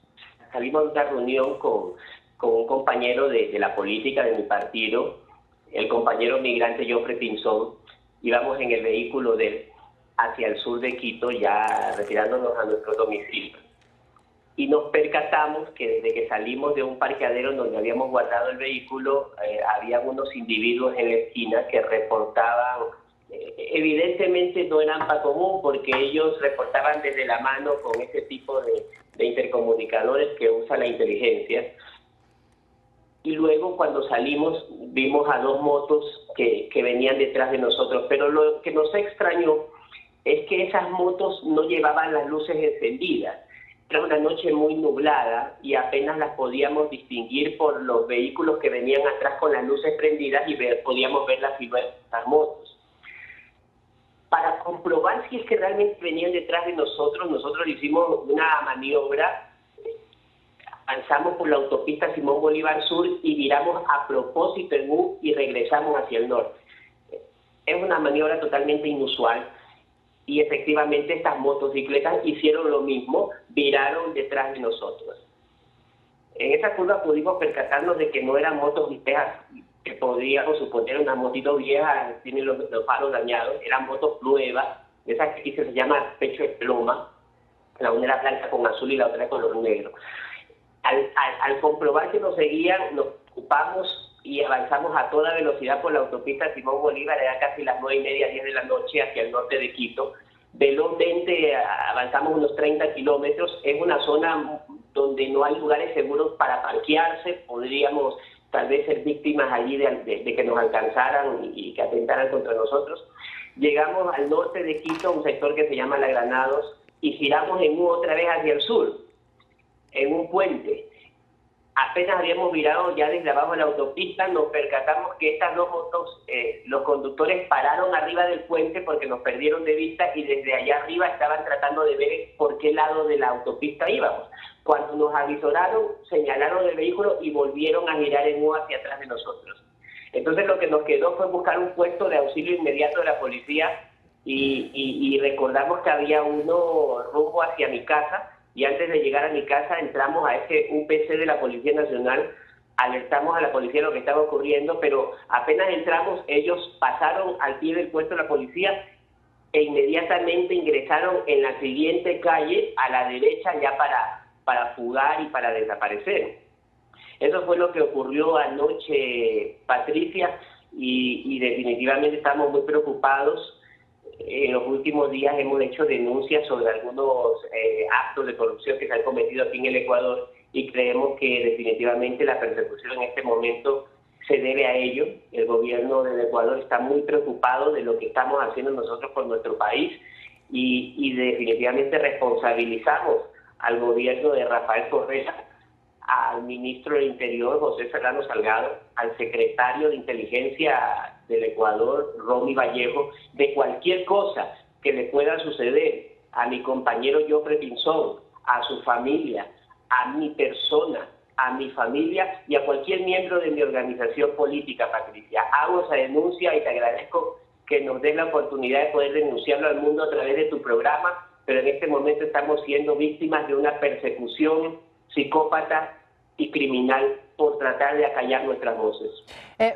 salimos de una reunión con un compañero de la política de mi partido, el compañero migrante Joffre Pinzón. Íbamos en el vehículo de él hacia el sur de Quito, ya retirándonos a nuestro domicilio. Y nos percatamos que desde que salimos de un parqueadero donde habíamos guardado el vehículo, había unos individuos en la esquina que reportaban. Evidentemente no eran para común porque ellos reportaban desde la mano con ese tipo de intercomunicadores que usa la inteligencia. Y luego cuando salimos vimos a dos motos que venían detrás de nosotros. Pero lo que nos extrañó es que esas motos no llevaban las luces encendidas. Era una noche muy nublada y apenas las podíamos distinguir por los vehículos que venían atrás con las luces prendidas y podíamos ver las siluetas de las motos. Para comprobar si es que realmente venían detrás de nosotros, nosotros hicimos una maniobra, avanzamos por la autopista Simón Bolívar Sur y viramos a propósito en U y regresamos hacia el norte. Es una maniobra totalmente inusual y efectivamente estas motocicletas hicieron lo mismo, viraron detrás de nosotros. En esa curva pudimos percatarnos de que no eran motos viejas, que podríamos suponer una motito vieja, tiene los faros dañados, eran motos nuevas, esas que aquí se llama pecho de pluma, la una era blanca con azul y la otra color negro. Al comprobar que nos seguían, nos ocupamos y avanzamos a toda velocidad por la autopista Simón Bolívar, era casi las 9:30, 10 de la noche, hacia el norte de Quito. Velozmente avanzamos unos 30 kilómetros, es una zona donde no hay lugares seguros para parquearse, podríamos tal vez ser víctimas allí de que nos alcanzaran y que atentaran contra nosotros. Llegamos al norte de Quito, un sector que se llama La Granados, y giramos en U otra vez hacia el sur, en un puente. Apenas habíamos virado ya desde abajo de la autopista, nos percatamos que estas dos motos, los conductores pararon arriba del puente porque nos perdieron de vista y desde allá arriba estaban tratando de ver por qué lado de la autopista íbamos. Cuando nos avisoraron, señalaron el vehículo y volvieron a girar en U hacia atrás de nosotros. Entonces lo que nos quedó fue buscar un puesto de auxilio inmediato de la policía y recordamos que había uno rumbo hacia mi casa. Y antes de llegar a mi casa entramos a ese UPC de la Policía Nacional, alertamos a la policía de lo que estaba ocurriendo, pero apenas entramos, ellos pasaron al pie del puesto de la policía e inmediatamente ingresaron en la siguiente calle, a la derecha, ya para fugar y para desaparecer. Eso fue lo que ocurrió anoche, Patricia, y definitivamente estamos muy preocupados. En los últimos días hemos hecho denuncias sobre algunos actos de corrupción que se han cometido aquí en el Ecuador y creemos que definitivamente la persecución en este momento se debe a ello. El gobierno del Ecuador está muy preocupado de lo que estamos haciendo nosotros por nuestro país y definitivamente responsabilizamos al gobierno de Rafael Correa, al ministro del Interior, José Fernando Salgado, al secretario de Inteligencia del Ecuador, Romy Vallejo, de cualquier cosa que le pueda suceder a mi compañero Joffre Pinzón, a su familia, a mi persona, a mi familia y a cualquier miembro de mi organización política, Patricia. Hago esa denuncia y te agradezco que nos des la oportunidad de poder denunciarlo al mundo a través de tu programa, pero en este momento estamos siendo víctimas de una persecución psicópata y criminal por tratar de acallar nuestras voces.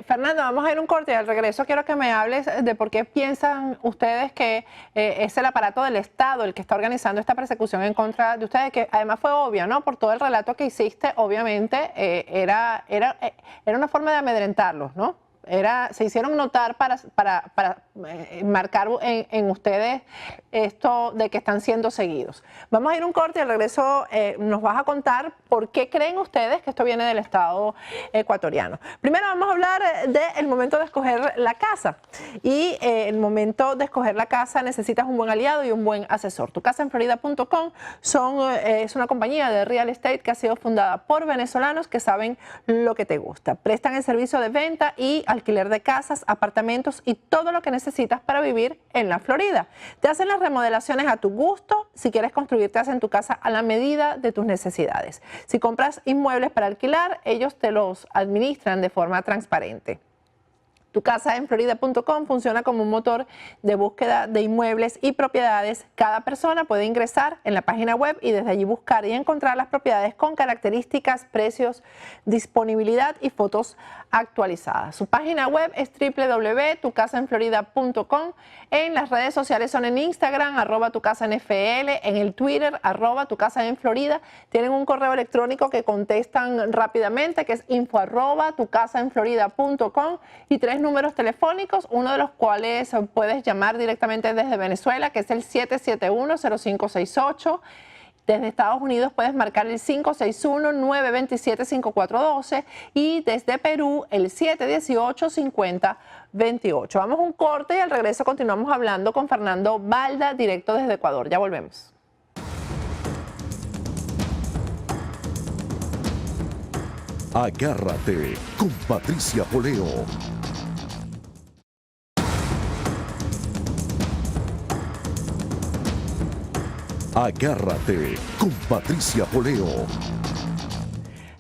Fernando, vamos a ir un corte y al regreso quiero que me hables de por qué piensan ustedes que es el aparato del Estado el que está organizando esta persecución en contra de ustedes, que además fue obvia, ¿no? Por todo el relato que hiciste, obviamente era una forma de amedrentarlos, ¿no? Se hicieron notar para marcar en ustedes esto de que están siendo seguidos. Vamos a ir un corte y al regreso nos vas a contar por qué creen ustedes que esto viene del Estado ecuatoriano. Primero vamos a hablar del momento de escoger la casa. Y el momento de escoger la casa necesitas un buen aliado y un buen asesor. Tucasaenflorida.com es una compañía de real estate que ha sido fundada por venezolanos que saben lo que te gusta. Prestan el servicio de venta y alquiler de casas, apartamentos y todo lo que necesitas para vivir en la Florida. Te hacen las remodelaciones a tu gusto. Si quieres construir, te hacen tu casa a la medida de tus necesidades. Si compras inmuebles para alquilar, ellos te los administran de forma transparente. Tucasaenflorida.com funciona como un motor de búsqueda de inmuebles y propiedades. Cada persona puede ingresar en la página web y desde allí buscar y encontrar las propiedades con características, precios, disponibilidad y fotos actualizadas. Su página web es www.tucasaenflorida.com. En las redes sociales son en Instagram, @tucasanfl, en el Twitter, @tucasaenflorida. Tienen un correo electrónico que contestan rápidamente, que es info@tucasaenflorida.com, y 3 números telefónicos, uno de los cuales puedes llamar directamente desde Venezuela, que es el 771-0568. Desde Estados Unidos puedes marcar el 561-927-5412 y desde Perú el 718-5028. Vamos a un corte y al regreso continuamos hablando con Fernando Balda, directo desde Ecuador. Ya volvemos. Agárrate con Patricia Poleo. Agárrate con Patricia Poleo.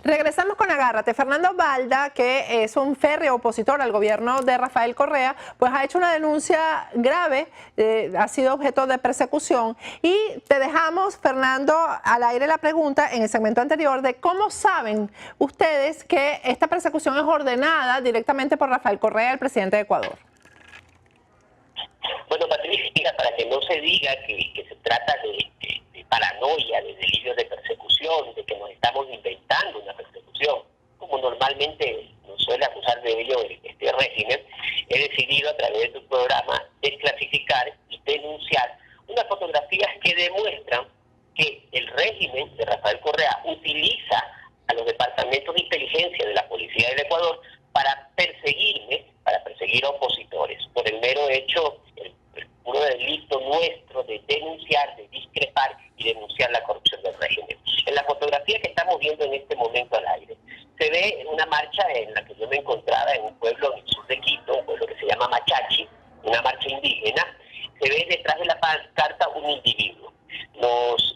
Regresamos con Agárrate. Fernando Balda, que es un férreo opositor al gobierno de Rafael Correa, pues ha hecho una denuncia grave, ha sido objeto de persecución. Y te dejamos, Fernando, al aire la pregunta en el segmento anterior de cómo saben ustedes que esta persecución es ordenada directamente por Rafael Correa, el presidente de Ecuador. Bueno, Patricia, para que no se diga que se trata de paranoia, de delirios de persecución, de que nos estamos inventando una persecución, como normalmente nos suele acusar de ello este régimen, he decidido a través de tu programa desclasificar y denunciar unas fotografías que demuestran que el régimen de Rafael Correa utiliza a los departamentos de inteligencia de la Policía del Ecuador para perseguirme, para perseguir a opositores, por el mero hecho, el puro delito nuestro de denunciar, de discrepar y denunciar la corrupción del régimen. En la fotografía que estamos viendo en este momento al aire, se ve una marcha en la que yo me encontraba en un pueblo en el sur de Quito, un pueblo que se llama Machachi, una marcha indígena. Se ve detrás de la pancarta un individuo. Nos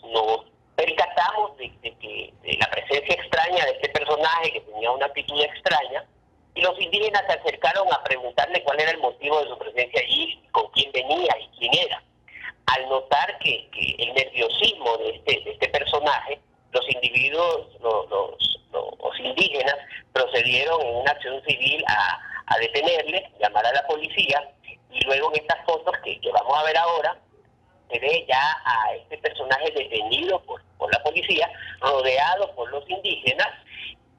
percatamos de la presencia extraña de este personaje que tenía una actitud extraña, y los indígenas se acercaron a preguntarle cuál era el motivo de su presencia allí, con quién venía y quién era. Al notar que el nerviosismo de este personaje, los individuos, los indígenas, procedieron en una acción civil a detenerle, llamar a la policía, y luego en estas fotos que vamos a ver ahora, se ve ya a este personaje detenido por la policía, rodeado por los indígenas,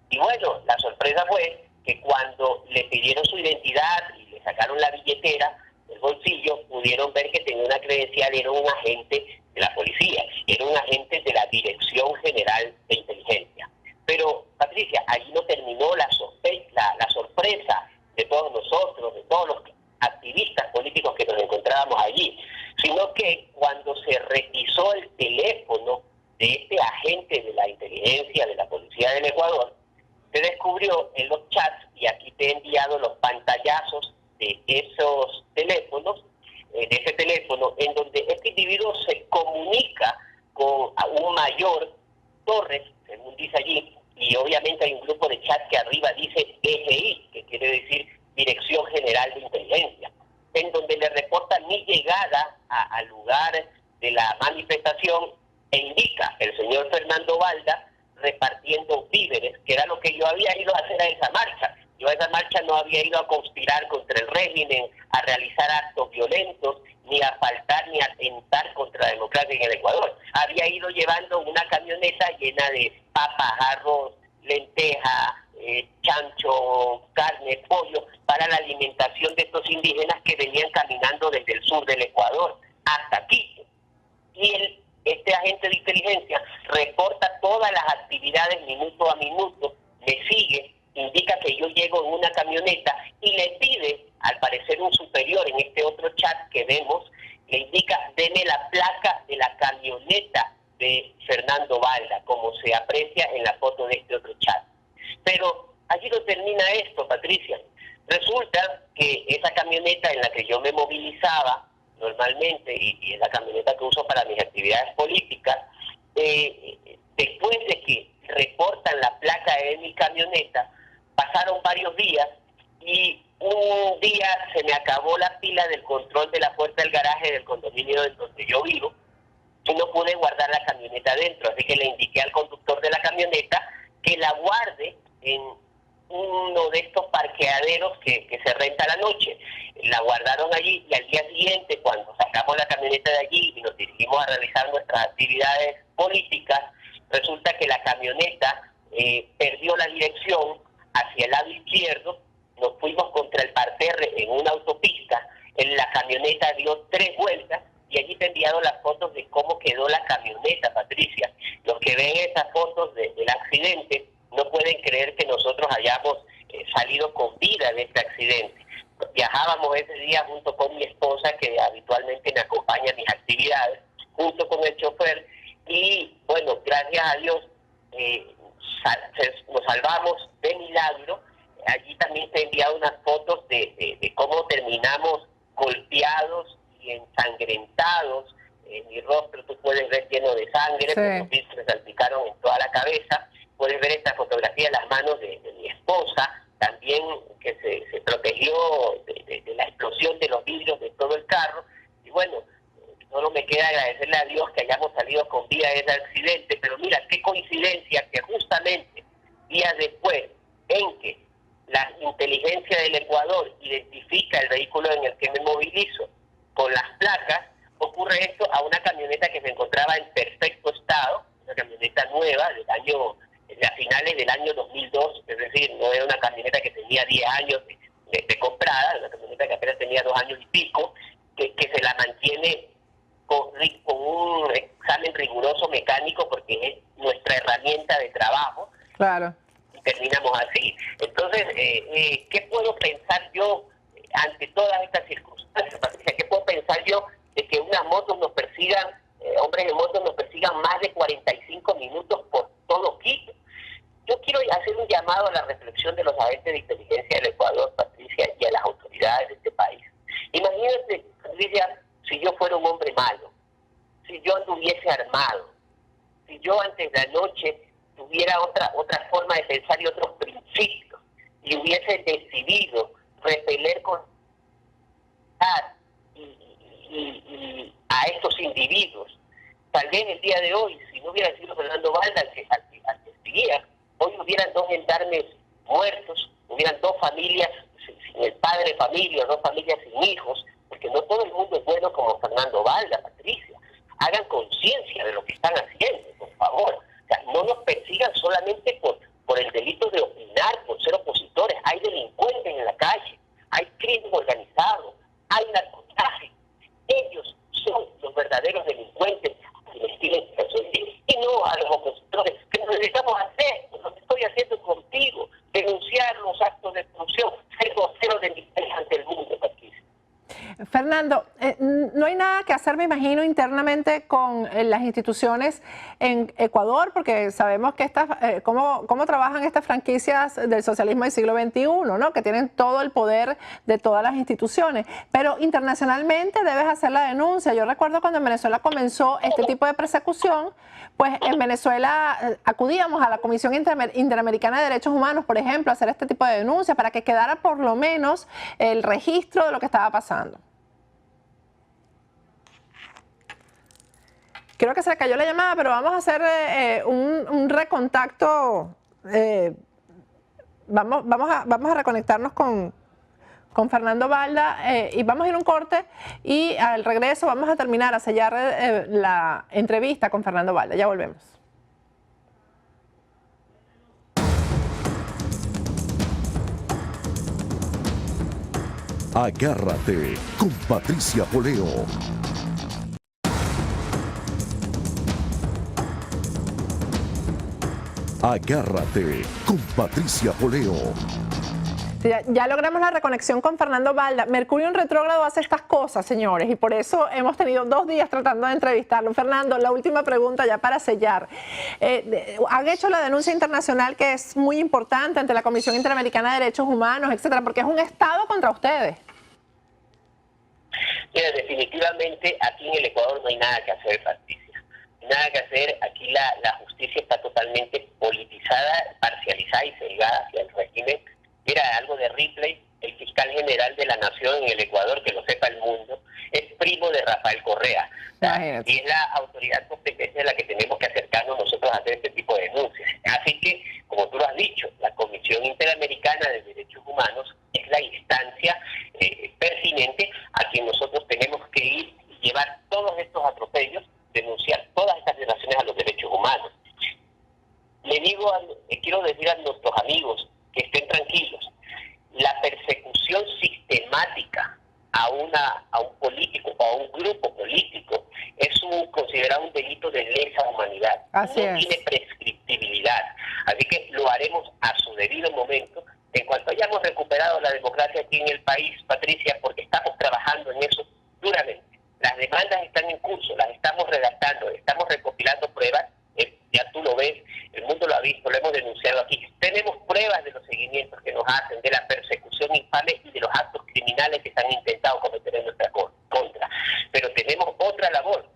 y bueno, la sorpresa fue que cuando le pidieron su identidad y le sacaron la billetera del bolsillo, pudieron ver que tenía una credencial, era un agente de la policía, era un agente de la Dirección General de Inteligencia. Pero, Patricia, ahí no terminó la sorpresa de todos nosotros, de todos los activistas políticos que nos encontrábamos allí, sino que cuando se requisó el teléfono de este agente de la inteligencia de la Policía del Ecuador, se descubrió en los chats, y aquí te he enviado los pantallazos de esos teléfonos, de ese teléfono, en donde este individuo se comunica con un mayor Torres, según dice allí, y obviamente hay un grupo de chat que arriba dice DGI, que quiere decir Dirección General de Inteligencia, en donde le reporta mi llegada al lugar de la manifestación e indica el señor Fernando Balda repartiendo víveres, que era lo que yo había ido a hacer a esa marcha. Yo a esa marcha no había ido a conspirar contra el régimen, a realizar actos violentos, ni a faltar ni a atentar contra la democracia en el Ecuador. Había ido llevando una camioneta llena de papas, arroz, lenteja, chancho, carne, pollo, para la alimentación de estos indígenas que venían caminando desde el sur del Ecuador hasta aquí. Y este agente de inteligencia reporta todas las actividades minuto a minuto, me sigue, indica que yo llego en una camioneta y le pide, al parecer un superior en este otro chat que vemos, le indica, deme la placa de la camioneta de Fernando Valda, como se aprecia en la foto de este otro chat. Pero allí no termina esto, Patricia. Resulta que esa camioneta en la que yo me movilizaba normalmente, y es la camioneta que uso para mis actividades políticas, después de que reportan la placa de mi camioneta, pasaron varios días y un día se me acabó la pila del control de la puerta del garaje del condominio en donde yo vivo y no pude guardar la camioneta adentro, así que le indiqué al conductor de la camioneta que la guarde en uno de estos parqueaderos que se renta a la noche. La guardaron allí y al día siguiente, cuando sacamos la camioneta de allí y nos dirigimos a realizar nuestras actividades políticas, resulta que la camioneta perdió la dirección hacia el lado izquierdo, nos fuimos contra el parterre en una autopista, en la camioneta dio 3 vueltas y allí te he enviado las fotos de cómo quedó la camioneta, Patricia. Los que ven esas fotos del accidente no pueden creer que nosotros hayamos salido con vida de este accidente. Viajábamos ese día junto con mi esposa, que habitualmente me acompaña en mis actividades, junto con el chofer, y bueno, gracias a Dios nos salvamos de milagro. Allí también te he enviado unas fotos de cómo terminamos golpeados y ensangrentados. Mi rostro tú puedes ver lleno de sangre, Sí. porque los pisos me salpicaron en toda la cabeza. Puedes ver esta fotografía de las manos de mi esposa, también que se protegió de la explosión de los vidrios de todo el carro. Y bueno, solo me queda agradecerle a Dios que hayamos salido con vida de ese accidente, pero mira, qué coincidencia que justamente días después en que la inteligencia del Ecuador identifica el vehículo en el que me movilizo con las placas, ocurre esto a una camioneta que se encontraba en perfecto estado, una camioneta nueva a finales del año 2002, es decir, no era una camioneta que tenía 10 años de comprada, una camioneta que apenas tenía 2 años y pico, que se la mantiene con un examen riguroso mecánico porque es nuestra herramienta de trabajo. Claro. Y terminamos así. Entonces, ¿qué puedo pensar yo ante todas estas circunstancias, Patricia? ¿Qué puedo pensar yo de que unas motos nos persigan, hombres de motos nos persigan más de 45 minutos por todo Quito? Yo quiero hacer un llamado a la reflexión de los agentes de inteligencia del Ecuador, Patricia, y a las autoridades de este país. Imagínate, Patricia, si yo fuera un hombre malo, si yo anduviese armado, si yo antes de la noche tuviera otra forma de pensar y otros principios, y hubiese decidido repeler con y a estos individuos, tal vez el día de hoy, si no hubiera sido Fernando Valda al que seguía, hoy hubieran 2 gendarmes muertos, hubieran 2 familias sin el padre de familia, 2 familias sin hijos, porque no todo el mundo es bueno como Fernando Valda, Patricia. Hagan conciencia de lo que están haciendo, por favor. O sea, no nos persigan solamente por el delito de opinar, por ser opositores. Hay delincuentes en la calle, hay crimen organizado, hay narcotráfico. Ellos son los verdaderos delincuentes y no a los opositores, que nos necesitamos hacer, lo que estoy haciendo contigo, denunciar los actos de corrupción, ser vocero de mi país ante el mundo, Patricia. Fernando, no hay nada que hacer, me imagino, internamente con las instituciones en Ecuador, porque sabemos que cómo trabajan estas franquicias del socialismo del siglo XXI, ¿no? Que tienen todo el poder de todas las instituciones. Pero internacionalmente debes hacer la denuncia. Yo recuerdo cuando en Venezuela comenzó este tipo de persecución, pues en Venezuela acudíamos a la Comisión Interamericana de Derechos Humanos, por ejemplo, a hacer este tipo de denuncias para que quedara por lo menos el registro de lo que estaba pasando. Creo que se cayó la llamada, pero vamos a hacer un recontacto. Vamos a reconectarnos con Fernando Balda y vamos a ir a un corte y al regreso vamos a terminar, a sellar la entrevista con Fernando Balda. Ya volvemos. Agárrate con Patricia Poleo. Agárrate con Patricia Poleo. Ya logramos la reconexión con Fernando Balda. Mercurio en retrógrado hace estas cosas, señores, y por eso hemos tenido 2 días tratando de entrevistarlo. Fernando, la última pregunta ya para sellar. Han hecho la denuncia internacional que es muy importante ante la Comisión Interamericana de Derechos Humanos, etcétera, porque es un Estado contra ustedes. Mira, definitivamente aquí en el Ecuador no hay nada que hacer, Patricia. Nada que hacer. Aquí la justicia está totalmente politizada, parcializada y sesgada hacia el régimen. Mira, algo de Ripley, el fiscal general de la Nación en el Ecuador, que lo sepa el mundo, es primo de Rafael Correa. Y es la autoridad competente a la que tenemos que acercarnos nosotros a hacer este tipo de denuncias. Así que, como tú lo has dicho, la Comisión Interamericana de Derechos Humanos es la instancia pertinente a quien nosotros tenemos que ir y llevar todos estos atropellos, denunciar todas estas violaciones a los derechos humanos. Quiero decir a nuestros amigos que estén tranquilos. La persecución sistemática a un político o a un grupo político es considerado un delito de lesa humanidad. Así no es. tiene prescriptibilidad. Así que lo haremos a su debido momento. En cuanto hayamos recuperado la democracia aquí en el país, Patricia, porque estamos trabajando en eso duramente. Las demandas están en curso, las estamos redactando, estamos recopilando pruebas. Ya tú lo ves, el mundo lo ha visto, lo hemos denunciado aquí. Tenemos pruebas de los seguimientos que nos hacen, de la persecución infame y de los actos criminales que se han intentado cometer en nuestra contra. Pero tenemos otra labor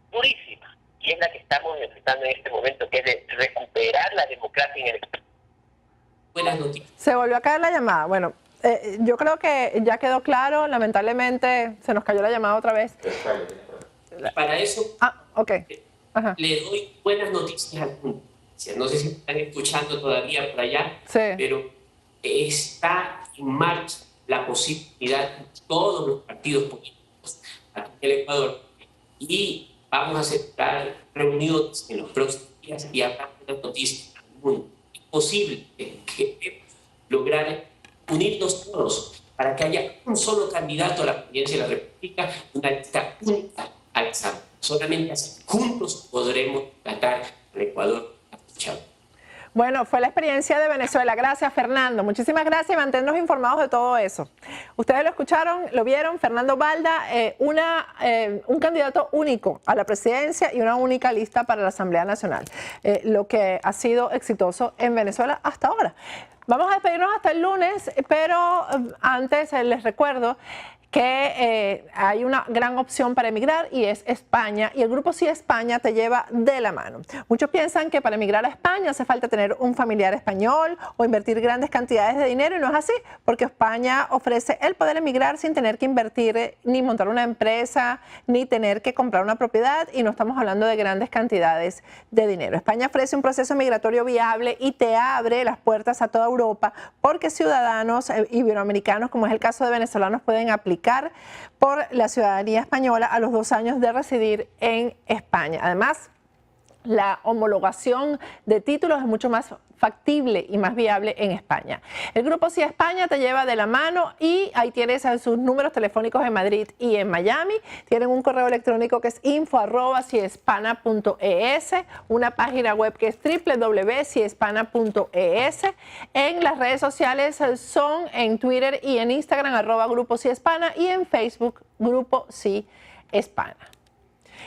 durísima, y es la que estamos enfrentando en este momento, que es de recuperar la democracia en el Estado. Buenas noticias. Se volvió a caer la llamada. Bueno, yo creo que ya quedó claro. Lamentablemente se nos cayó la llamada otra vez. Para eso... Ok. Ajá. Le doy buenas noticias al mundo. No sé si están escuchando todavía por allá, sí, pero está en marcha la posibilidad de todos los partidos políticos aquí en el Ecuador, y vamos a estar reunidos en los próximos días y hablar de las noticias al mundo. Es posible que lograr unirnos todos para que haya un solo candidato a la presidencia de la República, una lista única al examen. Solamente así, juntos podremos tratar al Ecuador a escuchar. Bueno, fue la experiencia de Venezuela. Gracias, Fernando. Muchísimas gracias y manténnos informados de todo eso. Ustedes lo escucharon, lo vieron. Fernando Balda, un candidato único a la presidencia y una única lista para la Asamblea Nacional, lo que ha sido exitoso en Venezuela hasta ahora. Vamos a despedirnos hasta el lunes, pero antes les recuerdo que hay una gran opción para emigrar y es España, y el Grupo Sí España te lleva de la mano. Muchos piensan que para emigrar a España hace falta tener un familiar español o invertir grandes cantidades de dinero, y no es así, porque España ofrece el poder emigrar sin tener que invertir ni montar una empresa ni tener que comprar una propiedad, y no estamos hablando de grandes cantidades de dinero. España ofrece un proceso migratorio viable y te abre las puertas a toda Europa, porque ciudadanos iberoamericanos, como es el caso de venezolanos, pueden aplicar por la ciudadanía española a los 2 años de residir en España. Además, la homologación de títulos es mucho más factible y más viable en España. El Grupo Sí España te lleva de la mano, y ahí tienes sus números telefónicos en Madrid y en Miami. Tienen un correo electrónico que es info@siespana.es, una página web que es www.siespana.es. En las redes sociales son en Twitter y en Instagram @Grupo Sí Hispana, y en Facebook Grupo Sí Hispana.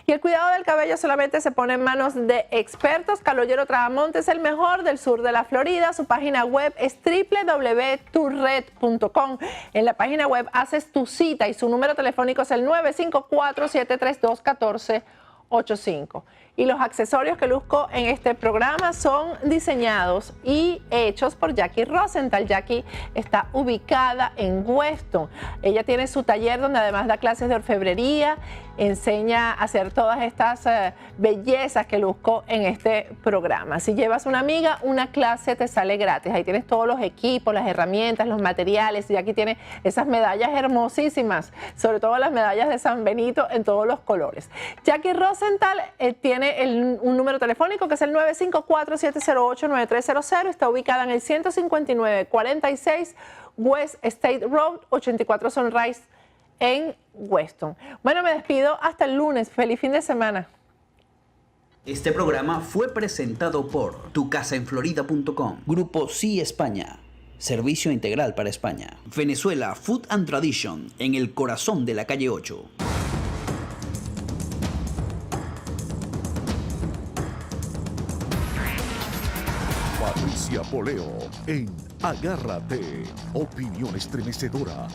Y el cuidado del cabello solamente se pone en manos de expertos. Caloyero Trabamonte es el mejor del sur de la Florida. Su página web es www.turred.com. En la página web haces tu cita y su número telefónico es el 954-732-1485. Y los accesorios que luzco en este programa son diseñados y hechos por Jackie Rosenthal. Jackie está ubicada en Weston. Ella tiene su taller donde además da clases de orfebrería enseña a hacer todas estas bellezas que luzco en este programa. Si llevas una amiga, una clase te sale gratis. Ahí tienes todos los equipos, las herramientas, los materiales, y aquí tienes esas medallas hermosísimas, sobre todo las medallas de San Benito en todos los colores. Jackie Rosenthal tiene un número telefónico que es el 954-708-9300, está ubicada en el 15946 West State Road, 84 Sunrise en Weston. Bueno, me despido hasta el lunes. Feliz fin de semana. Este programa fue presentado por tucasaenflorida.com, Grupo Sí España, servicio integral para España. Venezuela Food and Tradition, en el corazón de la calle 8. Patricia Poleo en Agárrate. Opinión estremecedora.